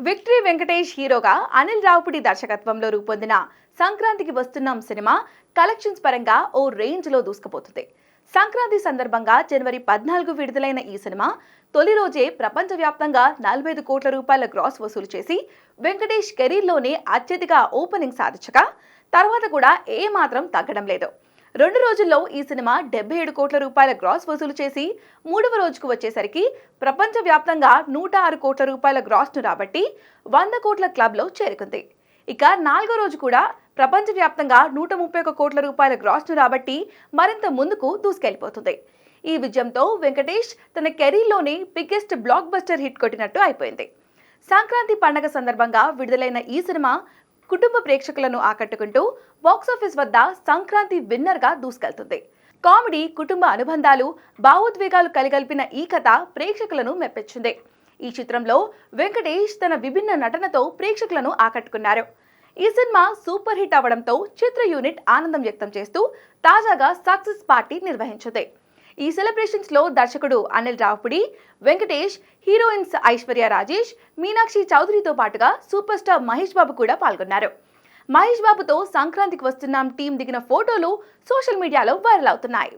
Victory Venkatesh హీరోగా అనిల్ రావుపుడి దర్శకత్వంలో రూపొందిన సంక్రాంతికి వస్తున్నాం సినిమా కలెక్షన్స్ పరంగా ఓ రేంజ్ లో దూసుకుపోతుంది. సంక్రాంతి సందర్భంగా జనవరి 14 విడుదలైన ఈ సినిమా తొలి రోజే ప్రపంచవ్యాప్తంగా 45 కోట్ల రూపాయల గ్రాస్ వసూలు చేసి వెంకటేష్ కెరీర్లోనే అత్యధిక ఓపెనింగ్ సాధించగా తర్వాత కూడా ఏ మాత్రం తగ్గడం లేదు. 2 రోజుల్లో ఈ సినిమా 77 కోట్ల రూపాయల గ్రాస్ వసూలు చేసి మూడవ రోజుకు వచ్చేసరికి ప్రపంచవ్యాప్తంగా 106 కోట్ల రూపాయల గ్రాస్ను రాబట్టి 100 కోట్ల క్లబ్లో చేరుకుంది. ఇక 4వ రోజు కూడా ప్రపంచవ్యాప్తంగా 131 కోట్ల రూపాయల గ్రాస్ను రాబట్టి మరింత ముందుకు దూసుకెళ్లిపోతుంది. ఈ విజయంతో వెంకటేష్ తన కెరీర్లోనే బిగ్గెస్ట్ బ్లాక్ బస్టర్ హిట్ కొట్టినట్టు అయిపోయింది. సంక్రాంతి పండగ సందర్భంగా విడుదలైన ఈ సినిమా కుటుంబ ప్రేక్షకులను ఆకట్టుకుంటూ బాక్సాఫీస్ వద్ద సంక్రాంతి విన్నర్ గా దూసుకెళ్తుంది. కామెడీ, కుటుంబ అనుబంధాలు, భావోద్వేగాలు కలిగలిపిన ఈ కథ ప్రేక్షకులను మెప్పించింది. ఈ చిత్రంలో వెంకటేష్ తన విభిన్న నటనతో ప్రేక్షకులను ఆకట్టుకున్నారు. ఈ సినిమా సూపర్ హిట్ అవడంతో చిత్ర యూనిట్ ఆనందం వ్యక్తం చేస్తూ తాజాగా సక్సెస్ పార్టీ నిర్వహించింది. ఈ సెలబ్రేషన్స్ లో దర్శకుడు అనిల్ రావుపుడి, వెంకటేష్, హీరోయిన్స్ ఐశ్వర్య రాజేష్, మీనాక్షి చౌదరితో పాటుగా సూపర్ స్టార్ మహేష్ బాబు కూడా పాల్గొన్నారు. మహేష్ బాబుతో సంక్రాంతికి వస్తున్నాం టీం దిగిన ఫోటోలు సోషల్ మీడియాలో వైరల్ అవుతున్నాయి.